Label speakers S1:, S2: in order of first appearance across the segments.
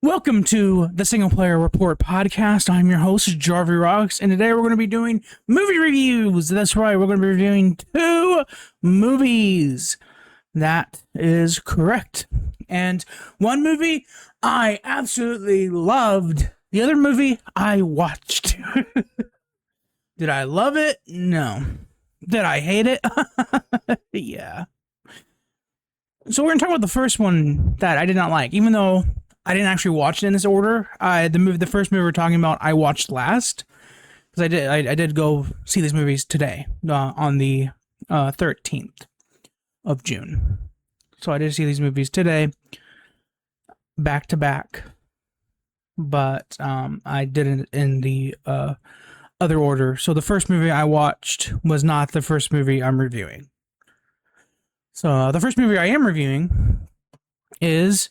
S1: Welcome to the Single Player Report podcast. I'm your host, Jarvey Rocks, and today we're going to be doing movie reviews. That's right, we're going to be reviewing 2 movies. That is correct. And one movie I absolutely loved. The other movie I watched. Did I love it? No. Did I hate it? Yeah. So we're going to talk about the first one that I did not like, even though I didn't actually watch it in this order. The first movie we're talking about, I watched last because I did go see these movies today on the 13th of June. So I did see these movies today, back to back, but I did it in the other order. So the first movie I watched was not the first movie I'm reviewing. So the first movie I am reviewing is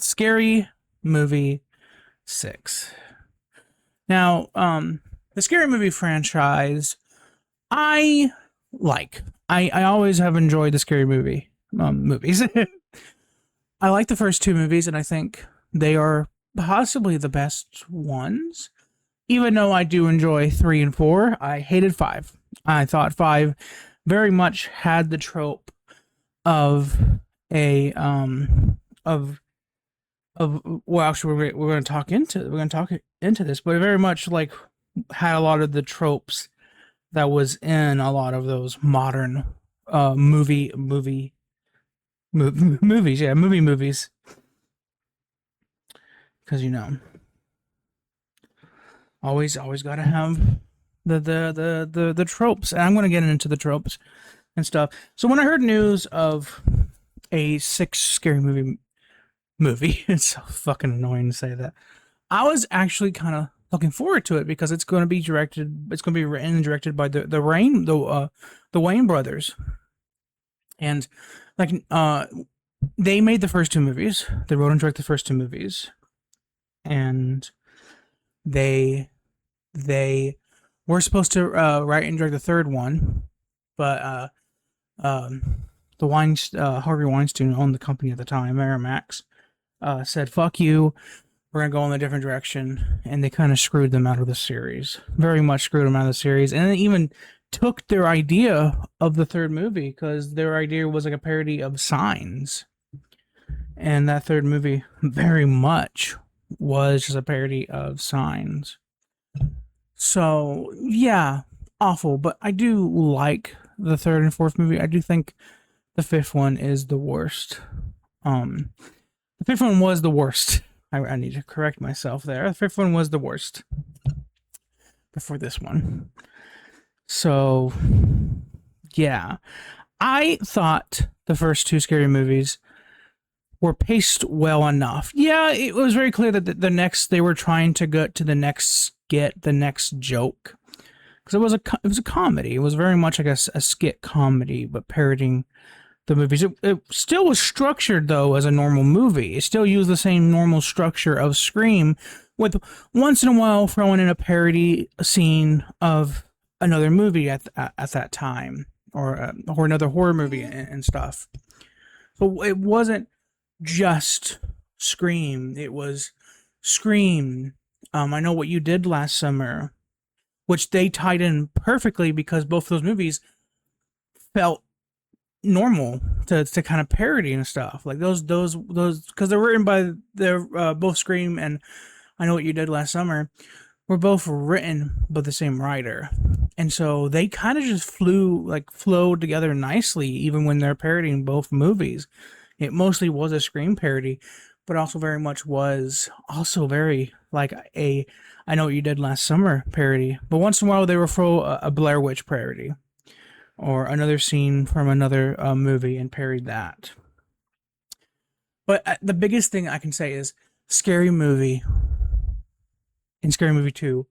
S1: Scary Movie 6. Now, the Scary Movie franchise, I like. I always have enjoyed the Scary Movie movies. I like the first 2 movies, and I think they are possibly the best ones. Even though I do enjoy 3 and 4, I hated 5. I thought 5 very much had the trope of a well, actually we're going to talk into this, but it very much like had a lot of the tropes that was in a lot of those modern movies, because always got to have the tropes, and I'm going to get into the tropes and stuff. So when I heard news of a 6 Scary movie, it's so fucking annoying to say that, I was actually kind of looking forward to it because it's going to be written and directed by the Wayne brothers, and like they made the first 2 movies. They wrote and directed the first 2 movies, and they were supposed to write and direct the third one, but Harvey Weinstein owned the company at the time, Miramax, said, fuck you, we're going to go in a different direction, and they kind of screwed them out of the series. Very much screwed them out of the series, and they even took their idea of the third movie, because their idea was like a parody of Signs, and that third movie very much was just a parody of Signs. So, yeah, awful, but I do like the third and fourth movie. I do think the fifth one is the worst. The fifth one was the worst. I need to correct myself there. The fifth one was the worst before this one. So, yeah. I thought the first 2 Scary movies were paced well enough. Yeah, it was very clear that they were trying to get to the next skit, the next joke. Because it was a comedy. It was very much like a skit comedy, but parodying the movies. It still was structured, though, as a normal movie. It still used the same normal structure of Scream, with once in a while throwing in a parody scene of another movie at that time, or another horror movie and stuff. So it wasn't just Scream. It was Scream, I Know What You Did Last Summer, which they tied in perfectly because both of those movies felt normal to kind of parody and stuff. Like those because they're written by both Scream and I Know What You Did Last Summer were both written by the same writer, and so they kind of just flowed together nicely, even when they're parodying both movies. It mostly was a Scream parody, but also very much was also very like a I Know What You Did Last Summer parody. But once in a while they would throw a Blair Witch parody or another scene from another movie and parodied that. But the biggest thing I can say is Scary Movie and Scary Movie 2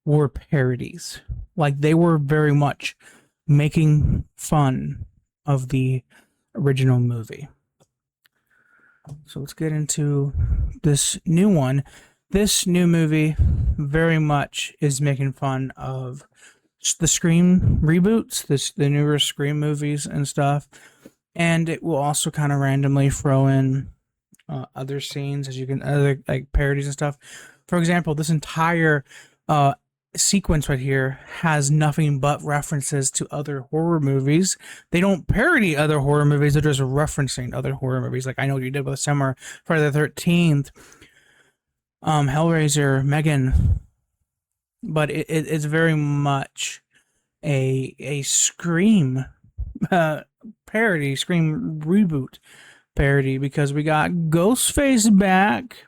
S1: were parodies. Like, they were very much making fun of the original movie. So let's get into this new one. This new movie very much is making fun of the Scream reboots, the newer Scream movies and stuff. And it will also kind of randomly throw in other scenes, as you can other like parodies and stuff. For example, this entire sequence right here has nothing but references to other horror movies. They don't parody other horror movies; they're just referencing other horror movies. Like I Know What You Did with the Summer, Friday the 13th, Hellraiser, Megan. But it's very much a Scream parody, Scream reboot parody, because we got Ghostface back,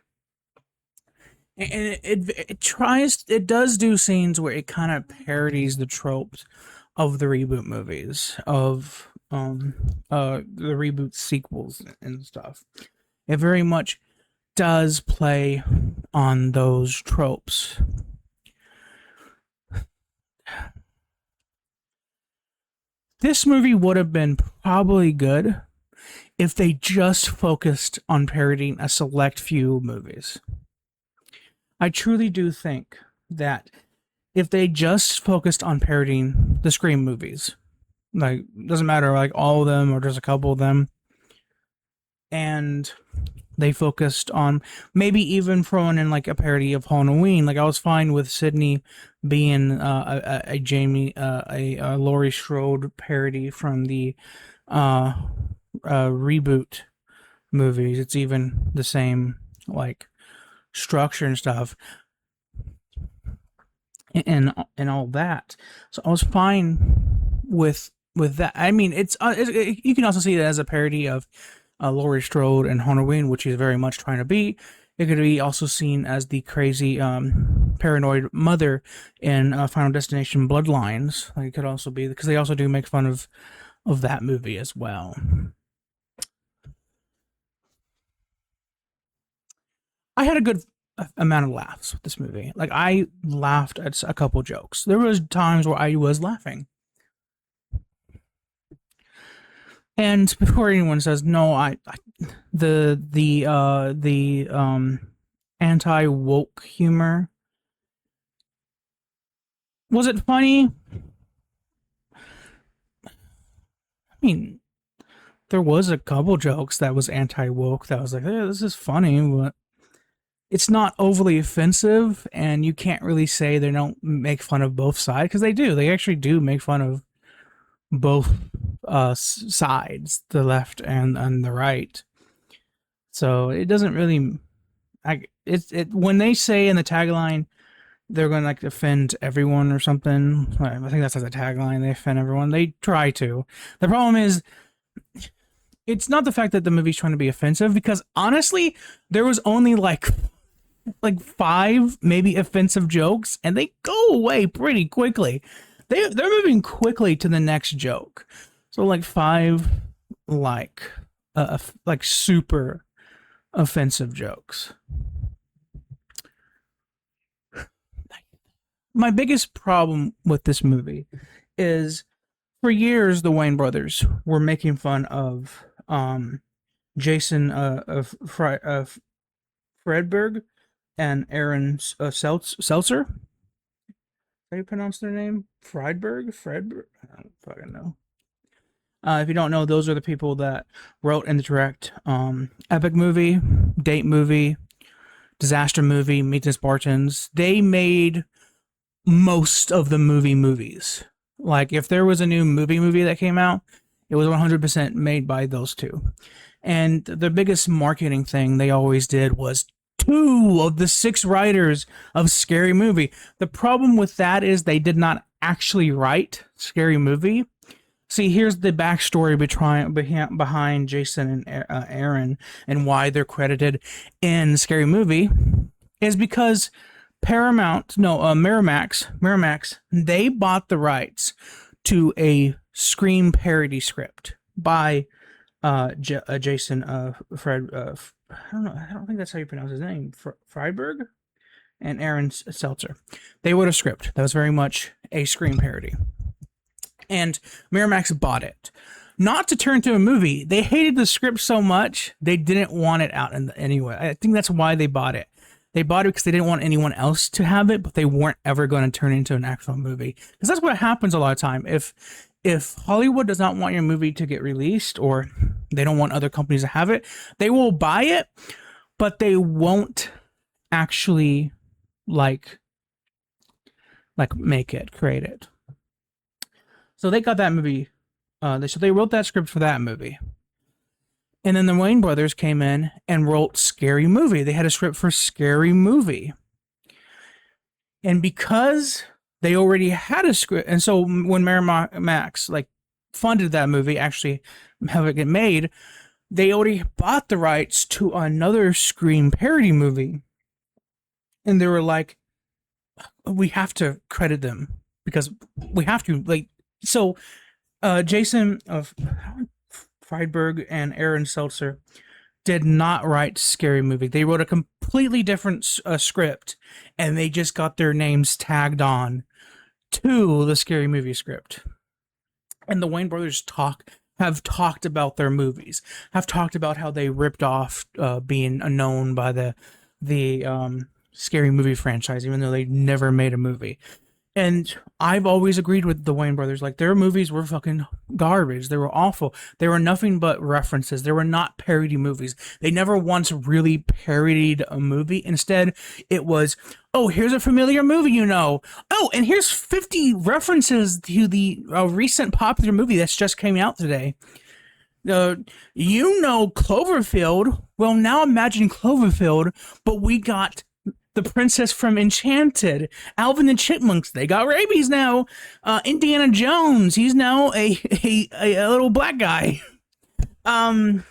S1: and it does do scenes where it kind of parodies the tropes of the reboot movies, of the reboot sequels and stuff. It very much does play on those tropes. This movie would have been probably good if they just focused on parodying a select few movies. I truly do think that if they just focused on parodying the Scream movies, like, doesn't matter, like all of them or just a couple of them, and they focused on maybe even throwing in like a parody of Halloween. Like I was fine with Sydney being a Jamie, a Laurie Strode parody from the reboot movies. It's even the same like structure and stuff, and all that. So I was fine with that. I mean, you can also see it as a parody of Laurie Strode and Halloween, which he's very much trying to be. It could be also seen as the crazy paranoid mother in Final Destination Bloodlines. Like it could also be, because they also do make fun of that movie as well. I had a good amount of laughs with this movie. Like I laughed at a couple jokes. There was times where I was laughing. And before anyone says no, the anti-woke humor, was it funny? I mean, there was a couple jokes that was anti-woke that was like, hey, this is funny, but it's not overly offensive, and you can't really say they don't make fun of both sides, because they do. They actually do make fun of both sides, the left and the right. So it doesn't really, when they say in the tagline they're going to like offend everyone or something. I think that's the tagline. They offend everyone. They try to. The problem is, it's not the fact that the movie's trying to be offensive, because honestly, there was only like 5 maybe offensive jokes, and they go away pretty quickly. They're moving quickly to the next joke. So like 5 like super offensive jokes. My biggest problem with this movie is, for years the Wayne brothers were making fun of Jason Fredberg and Aaron Seltzer. How do you pronounce their name? Fredberg? I don't fucking know. If you don't know, those are the people that wrote and direct Epic Movie, Date Movie, Disaster Movie, Meet the Spartans. They made most of the movies. Like, if there was a new movie that came out, it was 100% made by those two. And the biggest marketing thing they always did was 2 of the 6 writers of Scary Movie. The problem with that is they did not actually write Scary Movie. See, here's the backstory behind Jason and Aaron, and why they're credited in Scary Movie, is because Miramax, they bought the rights to a Scream parody script by Jason Fred. I don't think that's how you pronounce his name. Friedberg and Aaron Seltzer. They wrote a script that was very much a Scream parody, and Miramax bought it, not to turn to a movie. They hated the script so much they didn't want it out anyway. I think that's why they bought it. They bought it because they didn't want anyone else to have it, but they weren't ever going to turn it into an actual movie. Because that's what happens a lot of time. If if Hollywood does not want your movie to get released, or they don't want other companies to have it, they will buy it, but they won't actually like make it, create it. So they got that movie. They wrote that script for that movie. And then the Wayne brothers came in and wrote Scary Movie. They had a script for Scary Movie. And because they already had a script, and so when Miramax like funded that movie, actually have it get made, they already bought the rights to another Scream parody movie. And they were like, we have to credit them because we have to. Like, so Jason of Friedberg and Aaron Seltzer did not write Scary Movie. They wrote a completely different script, and they just got their names tagged on to the Scary Movie script. And the Wayne brothers have talked about their movies, have talked about how they ripped off being known by the Scary Movie franchise, even though they never made a movie. And I've always agreed with the Wayne brothers. Like, their movies were fucking garbage. They were awful. They were nothing but references. They were not parody movies. They never once really parodied a movie. Instead, it was, oh, here's a familiar movie you know. Oh, and here's 50 references to the recent popular movie that's just came out today. You know Cloverfield. Well, now imagine Cloverfield, but we got the princess from Enchanted, Alvin and Chipmunks, they got rabies now. Indiana Jones, he's now a little black guy. Kung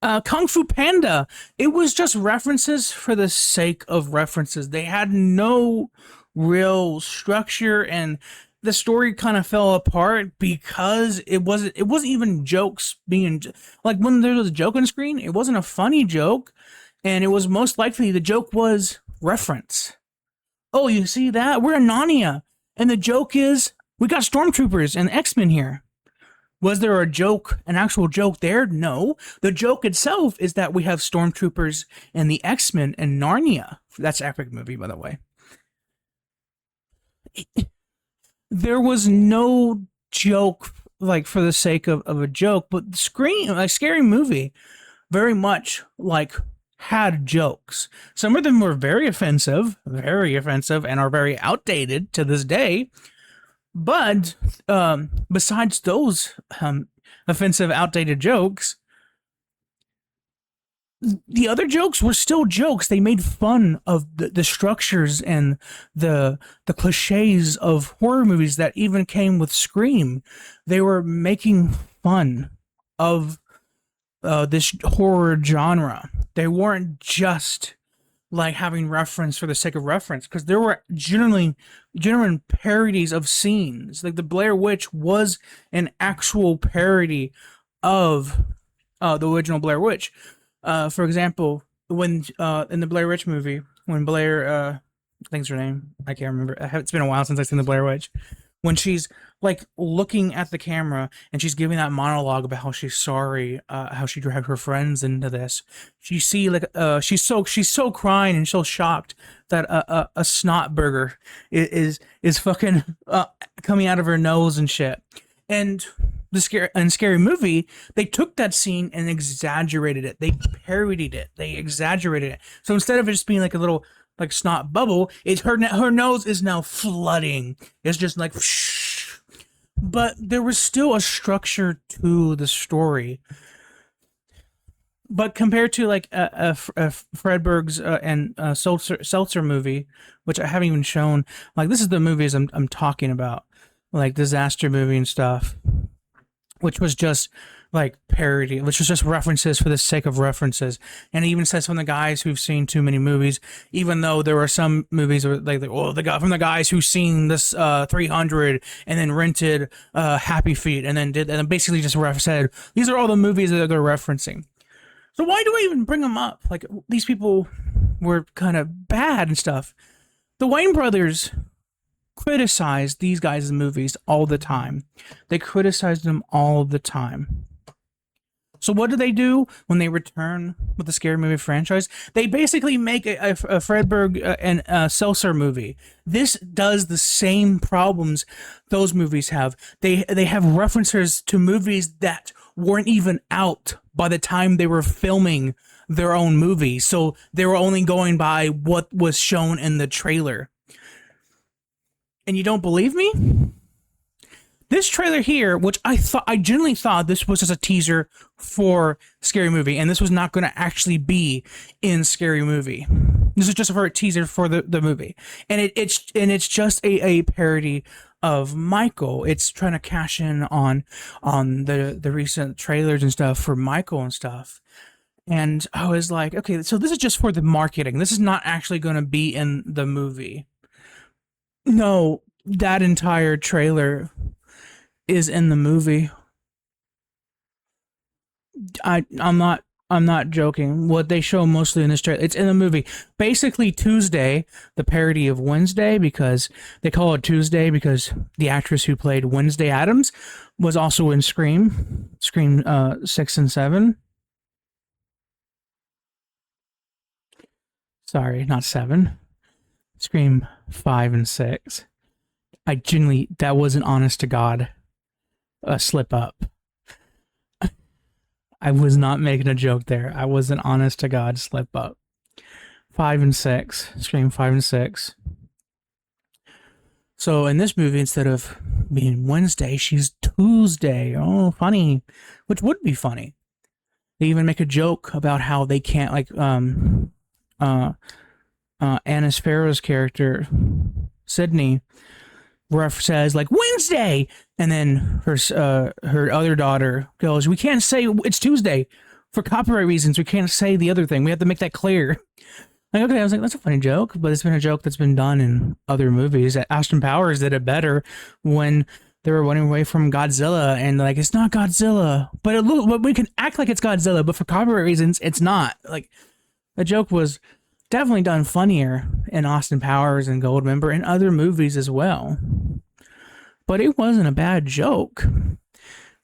S1: Fu Panda, it was just references for the sake of references. They had no real structure, and the story kind of fell apart because it wasn't even jokes being, like, when there was a joke on screen, it wasn't a funny joke. And it was most likely the joke was reference. Oh, you see that? We're in Narnia. And the joke is, we got stormtroopers and X-Men here. Was there a joke, an actual joke there? No. The joke itself is that we have stormtroopers and the X-Men in Narnia. That's an epic movie, by the way. There was no joke, like, for the sake of a joke, but Scary Movie, very much, like, had jokes. Some of them were very offensive, and are very outdated to this day. But besides those offensive, outdated jokes, the other jokes were still jokes. They made fun of the structures and the cliches of horror movies that even came with Scream. They were making fun of this horror genre. They weren't just like having reference for the sake of reference, because there were genuine parodies of scenes. Like, the Blair Witch was an actual parody of the original Blair Witch. For example, when in the Blair Witch movie, when Blair, I think's her name, I can't remember. It's been a while since I've seen the Blair Witch. When she's like looking at the camera and she's giving that monologue about how she's sorry, how she dragged her friends into this, you see, like, she's so crying and so shocked that a snot burger is fucking coming out of her nose and shit. And Scary Movie, they took that scene and exaggerated it. They parodied it. They exaggerated it. So instead of it just being like a little, like, snot bubble, it's her nose is now flooding. It's just like, whoosh. But there was still a structure to the story. But compared to, like, a Fredberg's and Seltzer movie, which I haven't even shown, like, this is the movies I'm talking about, like disaster movie and stuff, which was just like parody, which was just references for the sake of references. And it even says from the guys who've seen too many movies, even though there were some movies where, like, oh, they got from the guys who've seen this 300 and then rented Happy Feet and then basically just said, these are all the movies that they're referencing. So why do I even bring them up? Like, these people were kind of bad and stuff. The Wayne brothers criticized these guys' movies all the time. They criticized them all the time. So what do they do when they return with the scary movie franchise? They basically make a Fredberg and Seltzer movie. This does the same problems those movies have. They have references to movies that weren't even out by the time they were filming their own movie. So they were only going by what was shown in the trailer. And you don't believe me? This trailer here, which I genuinely thought this was just a teaser for Scary Movie, and this was not going to actually be in Scary Movie. This is just for a teaser for the movie, and it's just a parody of Michael. It's trying to cash in on the recent trailers and stuff for Michael and stuff. And I was like, okay, so this is just for the marketing. This is not actually going to be in the movie. No, that entire trailer is in the movie. I'm not joking. What they show mostly in this trailer, it's in the movie. Basically, Tuesday, the parody of Wednesday, because they call it Tuesday because the actress who played Wednesday Addams was also in Scream 6 and 7. Sorry, not 7. Scream 5 and 6. I genuinely, that was an honest to God slip up. I was not making a joke there. I was an honest to God slip up. 5 and 6. Scream 5 and 6. So in this movie, instead of being Wednesday, she's Tuesday. Oh, funny. Which would be funny. They even make a joke about how they can't, like, Annis Farrow's character, Sydney, says like Wednesday, and then her other daughter goes, "We can't say it's Tuesday for copyright reasons. We can't say the other thing. We have to make that clear." Like, okay, I was like, that's a funny joke, but it's been a joke that's been done in other movies. Austin Powers did it better when they were running away from Godzilla, and like, it's not Godzilla, but we can act like it's Godzilla, but for copyright reasons, it's not. Like, the joke was definitely done funnier in Austin Powers and Goldmember and other movies as well. But it wasn't a bad joke.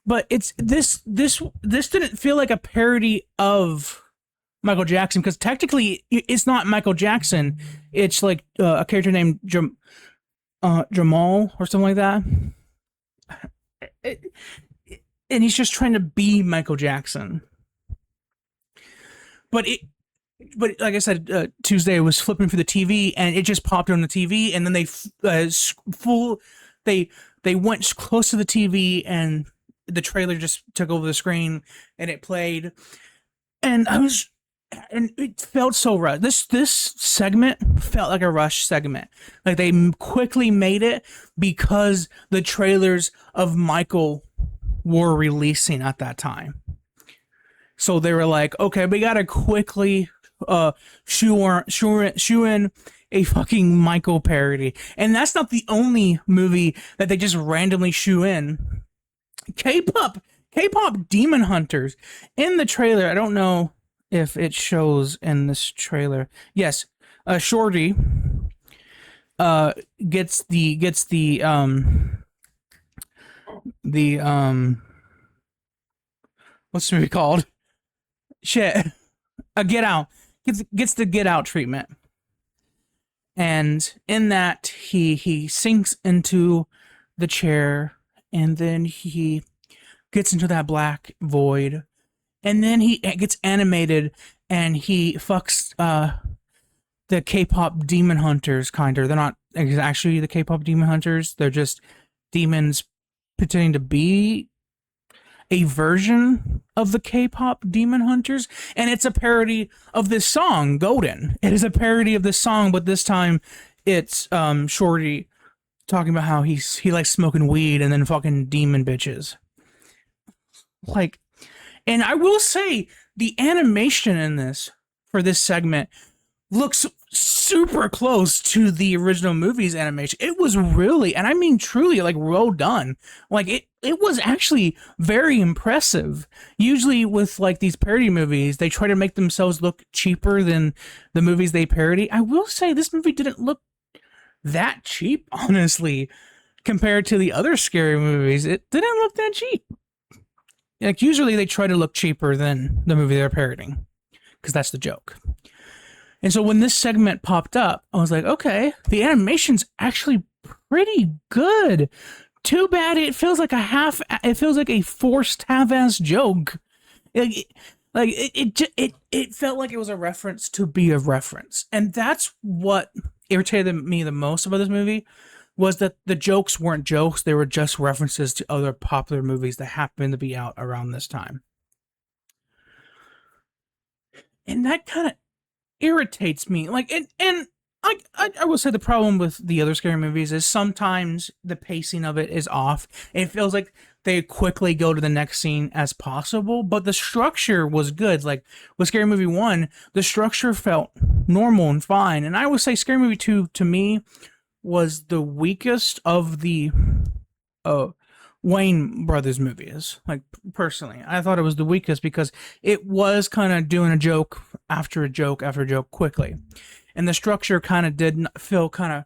S1: But it's this didn't feel like a parody of Michael Jackson, because technically it's not Michael Jackson. It's like a character named Jamal or something like that. And he's just trying to be Michael Jackson. But like I said, Tuesday was flipping through the TV, and it just popped on the TV, and then they went close to the TV, and the trailer just took over the screen, and it played, and it felt so rushed. This segment felt like a rush segment. Like they quickly made it because the trailers of Michael were releasing at that time. So they were like, okay, we gotta quickly shoe in a fucking Michael parody. And that's not the only movie that they just randomly shoe in. K-pop Demon Hunters. In the trailer, I don't know if it shows in this trailer. Yes, Shorty gets the what's the movie called? Shit. Get Out. Gets the Get Out treatment. And in that, he sinks into the chair, and then he gets into that black void, and then he gets animated, and he fucks the K-pop demon hunters, kind of. They're not actually the K-pop demon hunters. They're just demons pretending to be a version of the K-pop demon hunters, and it's a parody of this song, Golden. It is a parody of this song, but this time it's Shorty talking about how he likes smoking weed and then fucking demon bitches. Like, and I will say the animation in this for this segment looks super close to the original movie's animation. It was really, and I mean truly, like, well done. Like, it was actually very impressive. Usually with like these parody movies, they try to make themselves look cheaper than the movies they parody. I will say this movie didn't look that cheap, honestly, compared to the other scary movies. It didn't look that cheap. like usually they try to look cheaper than the movie they're parodying because that's the joke. And so when this segment popped up, I was like, okay, the animation's actually pretty good. Too bad it feels like it feels like a forced half-ass joke. It felt like it was a reference to be a reference. And that's what irritated me the most about this movie, was that the jokes weren't jokes, they were just references to other popular movies that happened to be out around this time. And that kind of irritates me. And I will say the problem with the other scary movies is sometimes the pacing of it is off. It feels like they quickly go to the next scene as possible, but the structure was good. Like with Scary Movie 1, the structure felt normal and fine. And I would say Scary Movie 2, to me, was the weakest of the Wayne Brothers movies. Like, personally, I thought it was the weakest because it was kind of doing a joke after a joke after a joke quickly. And the structure kind of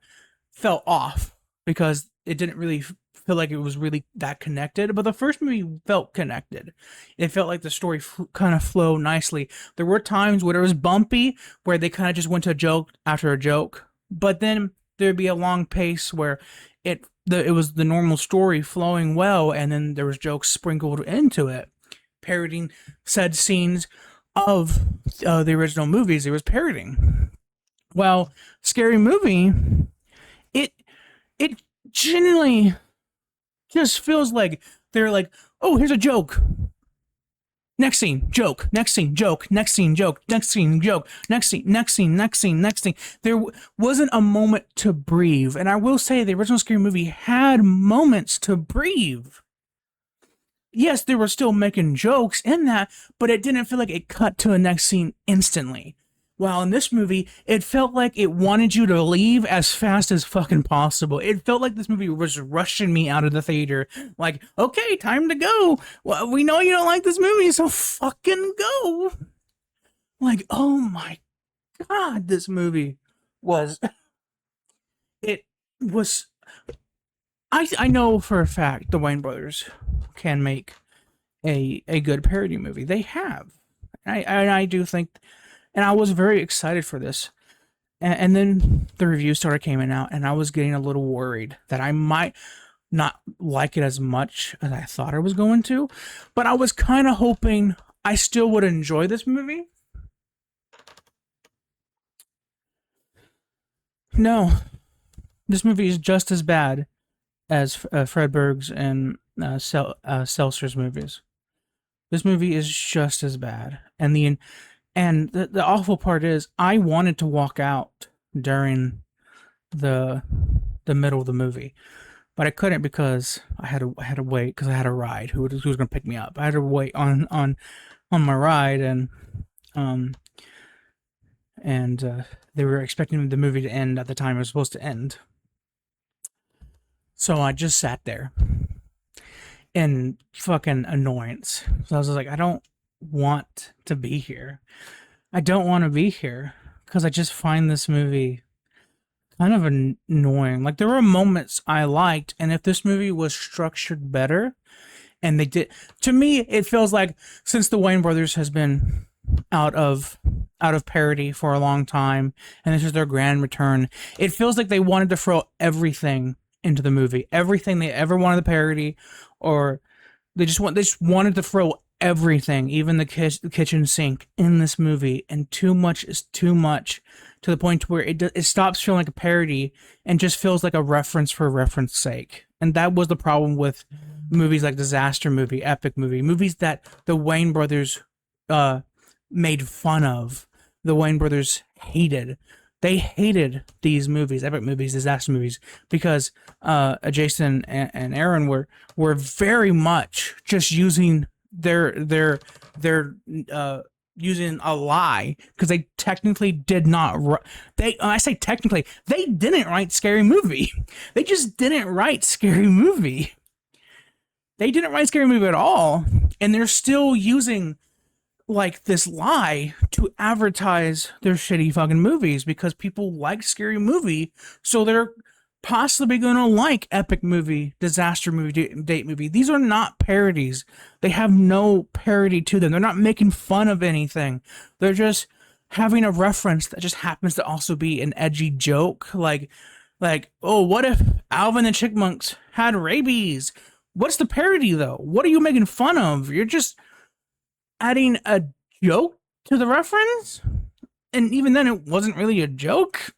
S1: fell off because it didn't really feel like it was really that connected. But the first movie felt connected. It felt like the story kind of flowed nicely. There were times where it was bumpy, where they kind of just went to a joke after a joke. But then there'd be a long pace where it was the normal story flowing well, and then there was jokes sprinkled into it, parodying said scenes of the original movies it was parodying. Well, Scary Movie, it genuinely just feels like they're like, oh, here's a joke. Next scene, joke. Next scene, joke. Next scene, joke. Next scene, joke. Next scene, next scene, next scene, next scene. There wasn't a moment to breathe. And I will say the original Scary Movie had moments to breathe. Yes, they were still making jokes in that, but it didn't feel like it cut to the next scene instantly. While in this movie, it felt like it wanted you to leave as fast as fucking possible. It felt like this movie was rushing me out of the theater. Like, okay, time to go. Well, we know you don't like this movie, so fucking go. Like, oh my God, this movie was... It was... I know for a fact the Wayne brothers can make a good parody movie. They have. I do think... And I was very excited for this. And then the reviews started coming out, and I was getting a little worried that I might not like it as much as I thought I was going to. But I was kind of hoping I still would enjoy this movie. No. This movie is just as bad as Fredberg's and Seltzer's movies. This movie is just as bad. And the awful part is, I wanted to walk out during the middle of the movie, but I couldn't because I had to wait because I had a ride. Who was going to pick me up? I had to wait on my ride, and they were expecting the movie to end at the time it was supposed to end. So I just sat there in fucking annoyance. So I was like, I don't want to be here. I don't want to be here because I just find this movie kind of annoying. Like, there were moments I liked, and if this movie was structured better, and they did, to me, it feels like since the Wayne brothers has been out of parody for a long time, and this is their grand return, it feels like they wanted to throw everything into the movie, everything they ever wanted to parody, or they just wanted to throw everything, even the kitchen sink, in this movie, and too much is too much, to the point where it stops feeling like a parody and just feels like a reference for reference sake. And that was the problem with movies like Disaster Movie, Epic Movie, movies that the Wayne brothers made fun of. The Wayne brothers hated. They hated these movies, epic movies, disaster movies, because Jason and Aaron were very much just using they're using a lie, because they technically did not I say technically, they didn't write Scary Movie. They just didn't write Scary Movie. They didn't write Scary Movie at all, and they're still using like this lie to advertise their shitty fucking movies because people like Scary Movie, so they're possibly going to like epic movie, disaster movie, date movie. These are not parodies. They have no parody to them. They're not making fun of anything. They're just having a reference that just happens to also be an edgy joke. Like, oh, what if Alvin and the Chipmunks had rabies? What's the parody though? What are you making fun of? You're just adding a joke to the reference, and even then, it wasn't really a joke.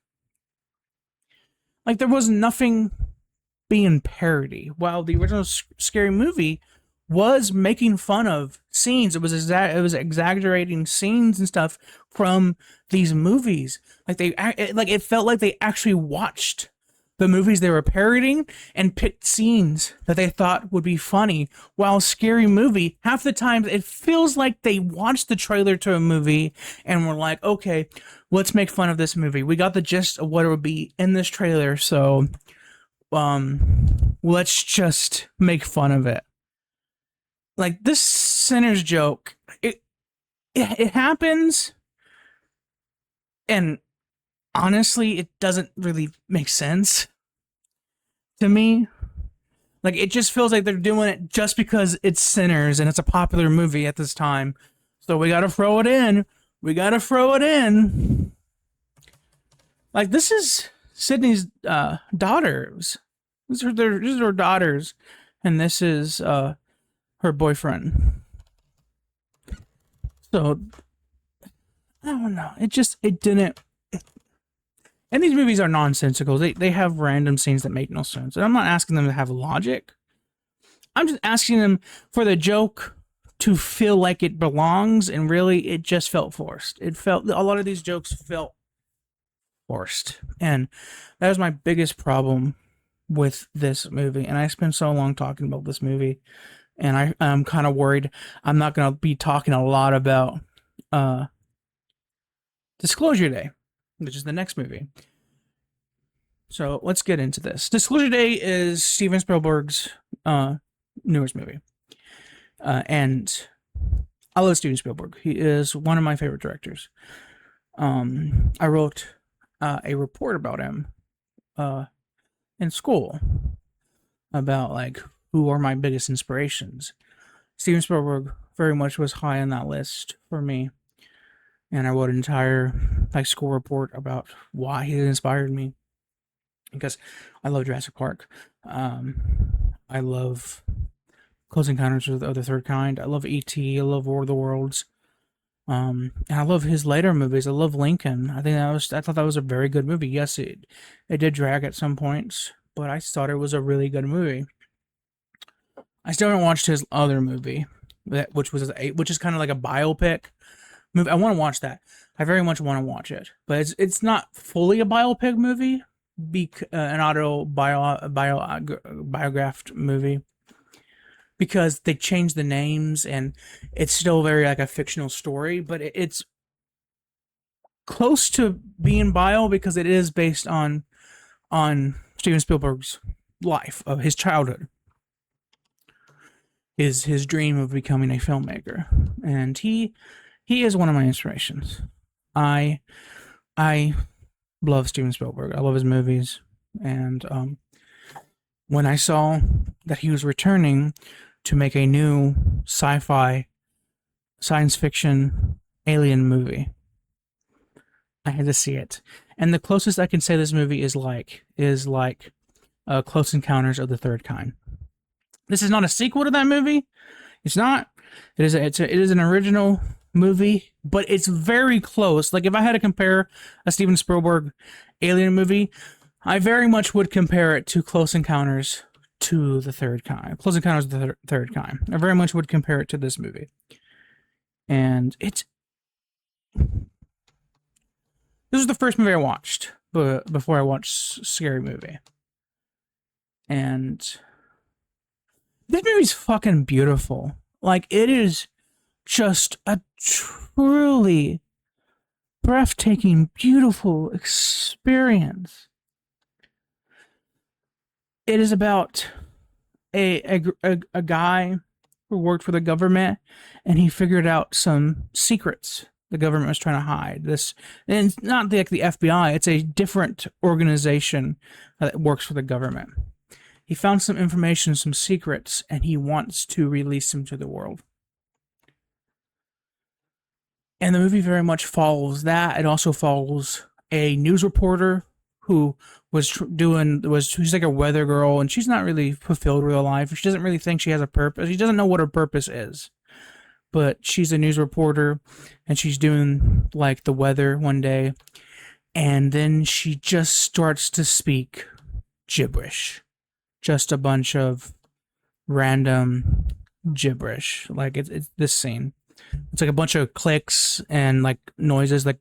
S1: Like, there was nothing being parody, while the original Scary Movie was making fun of scenes. It was exaggerating scenes and stuff from these movies. Like, it felt like they actually watched the movies they were parodying and picked scenes that they thought would be funny. While Scary Movie, half the time it feels like they watched the trailer to a movie and were like, okay, let's make fun of this movie. We got the gist of what it would be in this trailer, so let's just make fun of it. Like, this Sinner's joke, it happens, and honestly, it doesn't really make sense to me. Like, it just feels like they're doing it just because it's Sinners and it's a popular movie at this time. So we gotta throw it in. We gotta throw it in. Like, this is Sydney's daughters. These are her daughters. And this is her boyfriend. So, I don't know. It didn't. And these movies are nonsensical. They have random scenes that make no sense. And I'm not asking them to have logic. I'm just asking them for the joke to feel like it belongs, and really, it just felt forced. A lot of these jokes felt forced. And that was my biggest problem with this movie. And I spent so long talking about this movie, and I'm kind of worried I'm not going to be talking a lot about Disclosure Day, which is the next movie. So let's get into this. Disclosure Day is Steven Spielberg's newest movie. And I love Steven Spielberg. He is one of my favorite directors. I wrote a report about him in school about, like, who are my biggest inspirations. Steven Spielberg very much was high on that list for me. And I wrote an entire school report about why he inspired me. Because I love Jurassic Park. I love Close Encounters of the Third Kind. I love E.T. I love War of the Worlds. And I love his later movies. I love Lincoln. I thought that was a very good movie. Yes, it did drag at some points, but I thought it was a really good movie. I still haven't watched his other movie, which is kind of like a biopic movie. I want to watch that. I very much want to watch it, but it's not fully a biopic movie, an biographed movie, because they changed the names, and it's still very like a fictional story, but it's close to being bio because it is based on Steven Spielberg's life, of his childhood, his dream of becoming a filmmaker, and he is one of my inspirations. I love Steven Spielberg. I love his movies, and when I saw that he was returning to make a new sci-fi, science fiction, alien movie, I had to see it. And the closest I can say this movie is like Close Encounters of the Third Kind. This is not a sequel to that movie. It's not. It is an original movie, but it's very close. Like, if I had to compare a Steven Spielberg alien movie, I very much would compare it to Close Encounters to the Third Kind. Close Encounters of the Third Kind. I very much would compare it to this movie. And this was the first movie I watched before I watched Scary Movie. And this movie's fucking beautiful. Like, it is just a truly breathtaking, beautiful experience. It is about a guy who worked for the government, and he figured out some secrets the government was trying to hide. This, and it's not like the FBI, it's a different organization that works for the government. He found some information, some secrets, and he wants to release them to the world. And the movie very much follows that. It also follows a news reporter who she's like a weather girl, and she's not really fulfilled real life. She doesn't really think she has a purpose. She doesn't know what her purpose is. But she's a news reporter, and she's doing like the weather one day, and then she just starts to speak gibberish. Just a bunch of random gibberish. Like it's this scene. It's like a bunch of clicks and like noises, like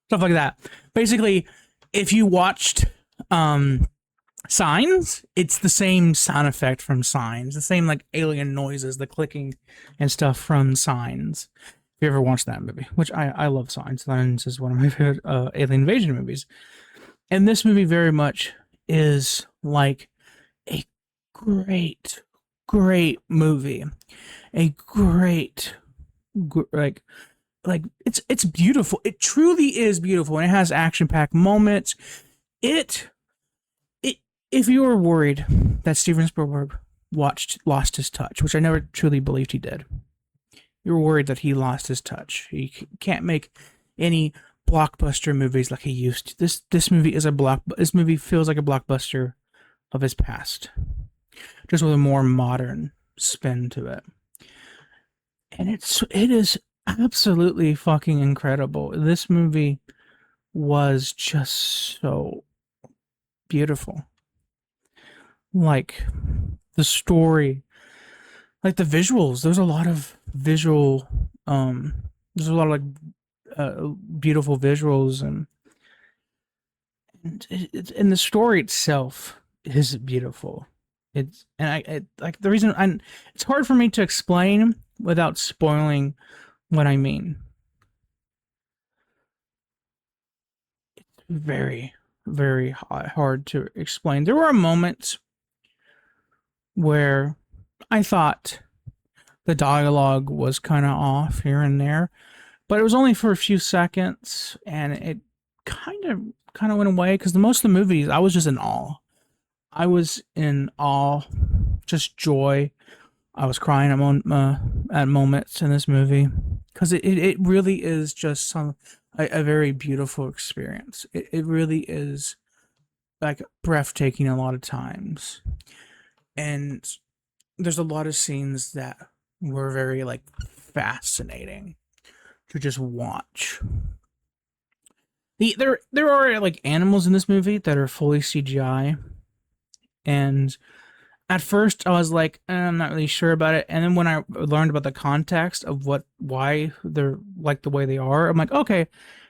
S1: stuff like that. Basically, if you watched Signs, it's the same sound effect from Signs, the same like alien noises, the clicking and stuff from Signs. If you ever watched that movie, which I love Signs. Signs is one of my favorite alien invasion movies. And this movie very much is like a great movie. A great, like it's beautiful. It truly is beautiful, and it has action-packed moments. If you were worried that Steven Spielberg lost his touch, which I never truly believed he did, you were worried that he lost his touch. He can't make any blockbuster movies like he used to. This movie is this movie feels like a blockbuster of his past, just with a more modern spin to it. And it is absolutely fucking incredible. This movie was just so beautiful. Like the story, like the visuals. There's a lot of visual. There's a lot of like beautiful visuals, and the story itself is beautiful. It's like the reason it's hard for me to explain without spoiling what I mean. It's very, very hard to explain. There were moments where I thought the dialogue was kind of off here and there, but it was only for a few seconds, and it kind of went away because most of the movies I was just in awe. I was in awe, just joy. I was crying at moments in this movie because it really is just a very beautiful experience. It really is like breathtaking a lot of times. And there's a lot of scenes that were very like fascinating to just watch. There are like animals in this movie that are fully CGI, and at first I was like, I'm not really sure about it. And then when I learned about the context of why they're like the way they are, I'm like, okay,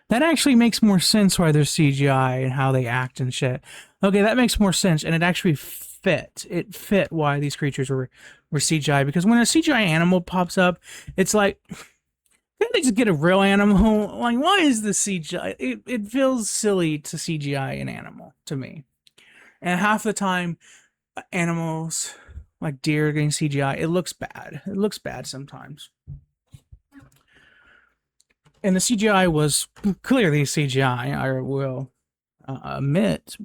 S1: that actually makes more sense why they're CGI and how they act and shit. Okay, that makes more sense, and it actually fit. It fit why these creatures were CGI, because when a CGI animal pops up, it's like, can't they just get a real animal? Like, why is the CGI? It feels silly to CGI an animal to me. And half the time, animals like deer getting CGI, it looks bad. It looks bad sometimes. And the CGI was clearly CGI, I will admit,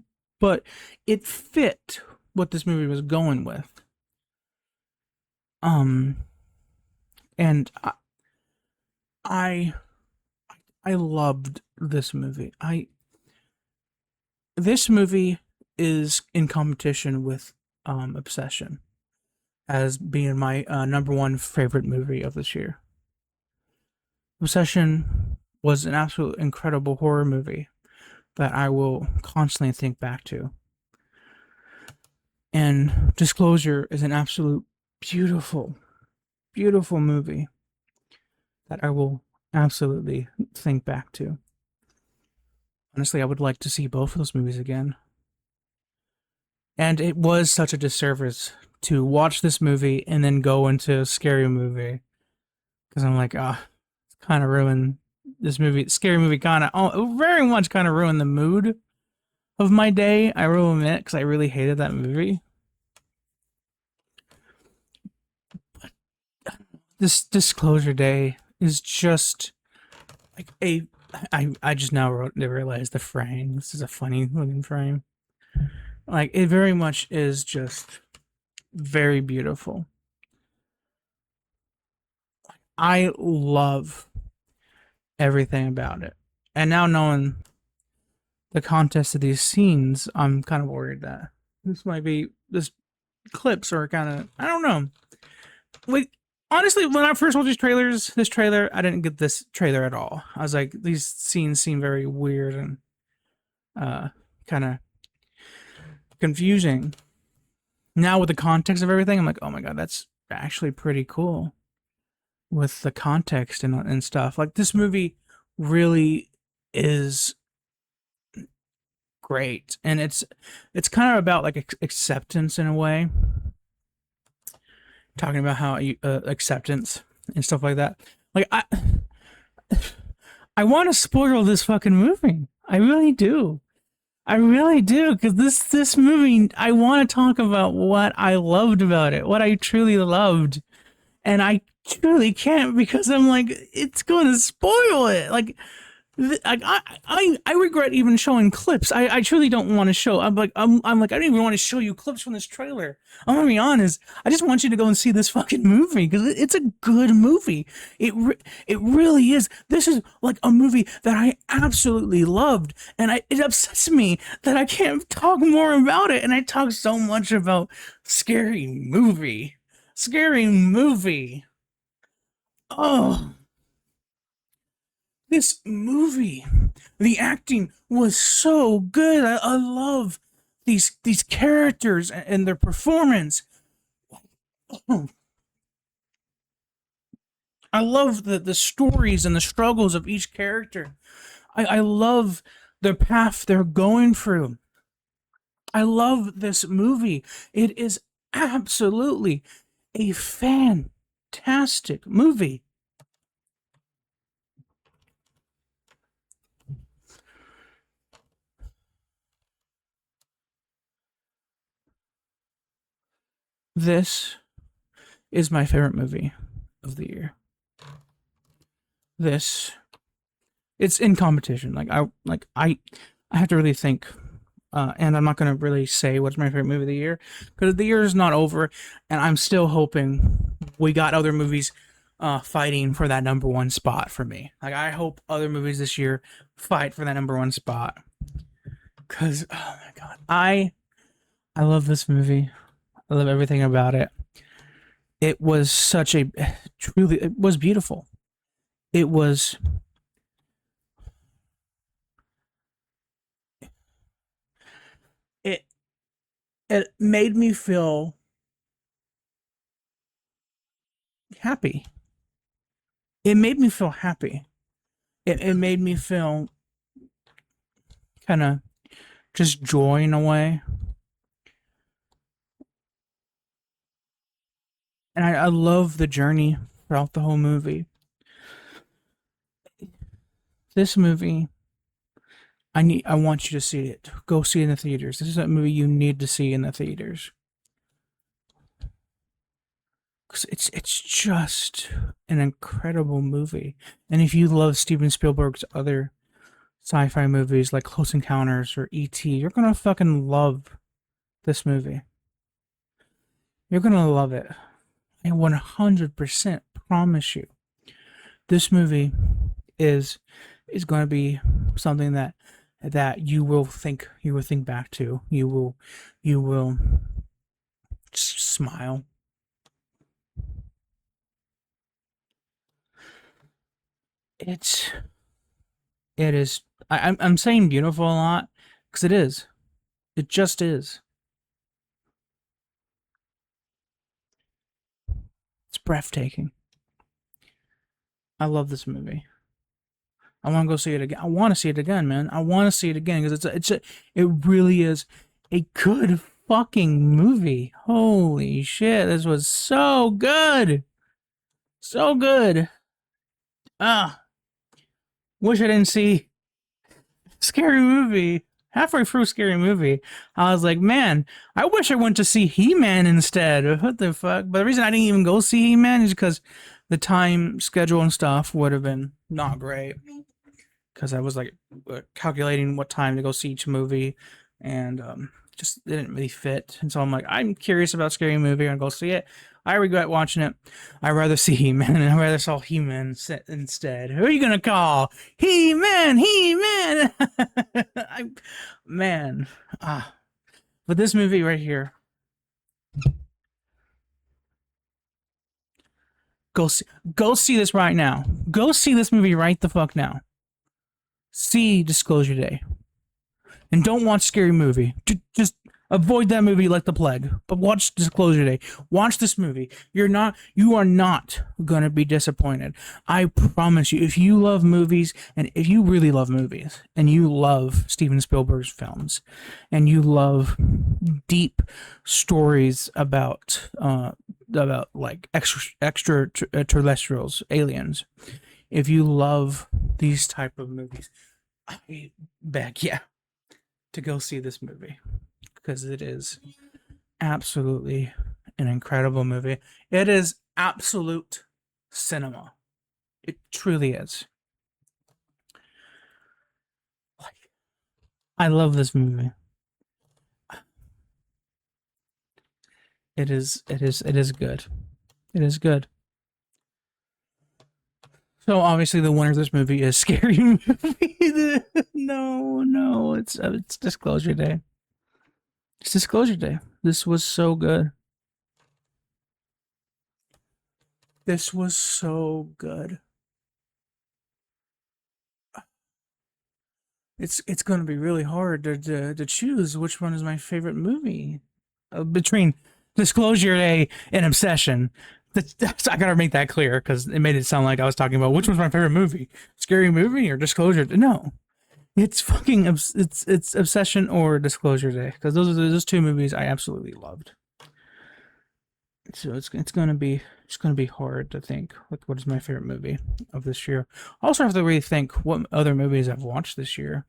S1: but it fit what this movie was going with. And I loved this movie. This movie is in competition with Obsession as being my number one favorite movie of this year. Obsession was an absolute incredible horror movie that I will constantly think back to. And Disclosure is an absolute beautiful, beautiful movie that I will absolutely think back to. Honestly, I would like to see both of those movies again. And it was such a disservice to watch this movie and then go into a scary movie. Because I'm like, it's kind of ruined this movie. Scary movie kind of, very much kind of ruined the mood of my day. I will admit, because I really hated that movie. But this Disclosure Day is just like a. I just now realized the frame. This is a funny looking frame. Like it very much is just very beautiful. I love everything about it. And now knowing the context of these scenes, I'm kind of worried that this clips are kind of, I don't know. Like honestly, when I first watched this trailer, I didn't get this trailer at all. I was like, these scenes seem very weird and kind of confusing. Now with the context of everything, I'm like, oh my god, that's actually pretty cool. With the context and stuff, like this movie really is great, and it's kind of about like acceptance in a way, talking about how acceptance and stuff like that. Like I want to spoil this fucking movie. I really do. I really do, because this movie, I want to talk about what I loved about it, what I truly loved, and I truly can't because I'm like, it's going to spoil it. Like, I regret even showing clips. I truly don't want to show. I'm like, I don't even want to show you clips from this trailer. I'm gonna be honest. I just want you to go and see this fucking movie because it's a good movie. It really is. This is like a movie that I absolutely loved, and it upsets me that I can't talk more about it. And I talk so much about scary movie. Oh. This movie, the acting was so good. I love these characters and their performance. I love the stories and the struggles of each character. I love the path they're going through. I love this movie. It is absolutely a fantastic movie. This is my favorite movie of the year. This, it's in competition. I have to really think, and I'm not gonna really say what's my favorite movie of the year because the year is not over, and I'm still hoping we got other movies fighting for that number one spot for me. Like I hope other movies this year fight for that number one spot. Cause oh my god, I love this movie. I love everything about it. It was such a truly, it was beautiful. It was, it it made me feel happy. It made me feel happy. It made me feel kind of just joy in a way. And I love the journey throughout the whole movie. This movie, I want you to see it. Go see it in the theaters. This is a movie you need to see in the theaters. Cause it's just an incredible movie. And if you love Steven Spielberg's other sci-fi movies like Close Encounters or E.T., you're gonna fucking love this movie. You're gonna love it. I 100% promise you. This movie is going to be something that you will think back to. You will just smile. It's it is. I'm saying beautiful a lot because it is. It just is. It's breathtaking. I love this movie. I want to go see it again. I want to see it again, man. I want to see it again because it really is a good fucking movie. Holy shit, this was so good. So good. Ah, wish I didn't see Scary Movie. Halfway through Scary Movie, I was like, man, I wish I went to see He-Man instead. What the fuck? But the reason I didn't even go see He-Man is because the time schedule and stuff would have been not great because I was like calculating what time to go see each movie, and just didn't really fit. And so I'm like, I'm curious about Scary Movie and go see it. I regret watching it. I'd rather see He-Man, and I'd rather saw He-Man instead. Who are you gonna call? He-Man, He-Man. I, man, ah, but this movie right here, go see, go see this right now. Go see this movie right the fuck now. See Disclosure Day. And don't watch Scary Movie. Just avoid that movie like the plague. But watch Disclosure Day. Watch this movie. You are not gonna be disappointed. I promise you. If you love movies, and if you really love movies, and you love Steven Spielberg's films, and you love deep stories about like extraterrestrials, aliens. If you love these type of movies, I beg, yeah, to go see this movie because it is absolutely an incredible movie. It is absolute cinema. It truly is. I love this movie. It is good. It is good. So obviously the winner of this movie is Scary Movie. No, it's Disclosure Day. It's Disclosure Day. This was so good. This was so good. It's going to be really hard to choose which one is my favorite movie between Disclosure Day and Obsession. I gotta make that clear because it made it sound like I was talking about which one's my favorite movie, Scary Movie or Disclosure. No, it's fucking it's Obsession or Disclosure Day because those two movies I absolutely loved. So it's gonna be hard to think what is my favorite movie of this year. I also have to really think what other movies I've watched this year.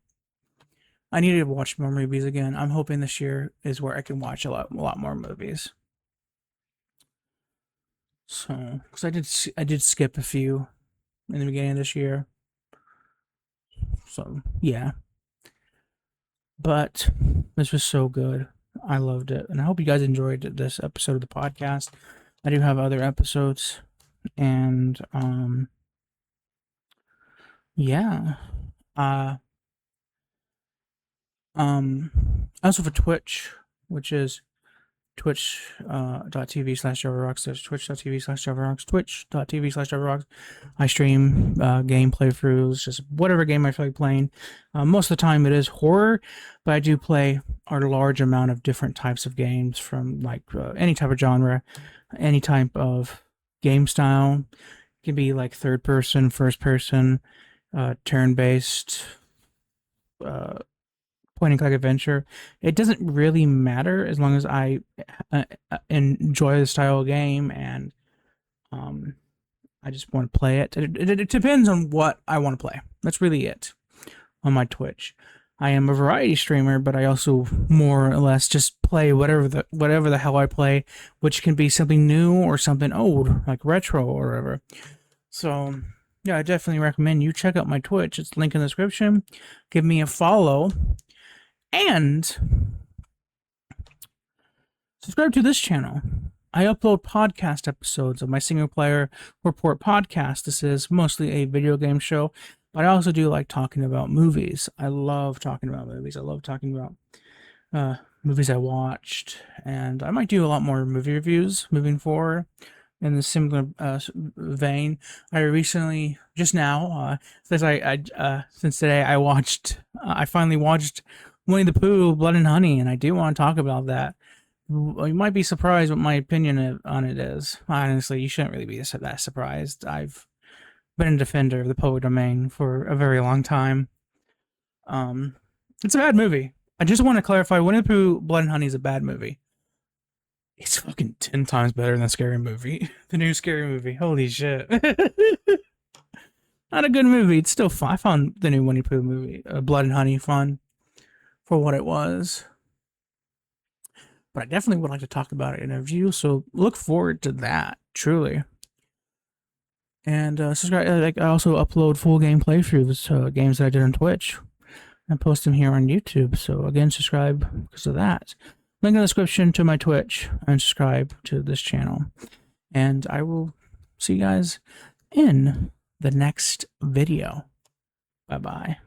S1: I need to watch more movies again. I'm hoping this year is where I can watch a lot more movies. So, because I did skip a few in the beginning of this year. So yeah, but this was so good. I loved it, and I hope you guys enjoyed this episode of the podcast. I do have other episodes, and yeah, uh, I also have a Twitch, which is twitch.tv/Jarvey Rocks. There's twitch.tv/Jarvey Rocks, twitch.tv/Jarvey Rocks. I stream game playthroughs, just whatever game I feel like playing. Most of the time it is horror, but I do play a large amount of different types of games from like any type of genre, any type of game style. It can be like third person, first person, turn based, uh, point and click adventure. It doesn't really matter as long as I enjoy the style of game and um, I just want to play it. It depends on what I want to play. That's really it on my Twitch. I am a variety streamer, but I also more or less just play whatever the hell I play, which can be something new or something old, like retro or whatever. So yeah, I definitely recommend you check out my Twitch. It's linked in the description. Give me a follow. And subscribe to this channel. I upload podcast episodes of my single player report podcast. This is mostly a video game show, but I also do like talking about movies. I love talking about movies. I love talking about movies I watched, and I might do a lot more movie reviews moving forward in the similar vein. I recently, just now, since today, I finally watched Winnie the Pooh, Blood and Honey, and I do want to talk about that. You might be surprised what my opinion on it is. Honestly, you shouldn't really be that surprised. I've been a defender of the public domain for a very long time. Um, it's a bad movie. I just want to clarify: Winnie the Pooh, Blood and Honey is a bad movie. It's fucking 10 times better than the Scary Movie. The new Scary Movie. Holy shit. Not a good movie. It's still fun. I found the new Winnie the Pooh movie, Blood and Honey, fun for what it was. But I definitely would like to talk about it in a review, so look forward to that, truly. And subscribe. Like, I also upload full game playthroughs to games that I did on Twitch and post them here on YouTube. So again, subscribe because of that. Link in the description to my Twitch and subscribe to this channel. And I will see you guys in the next video. Bye-bye.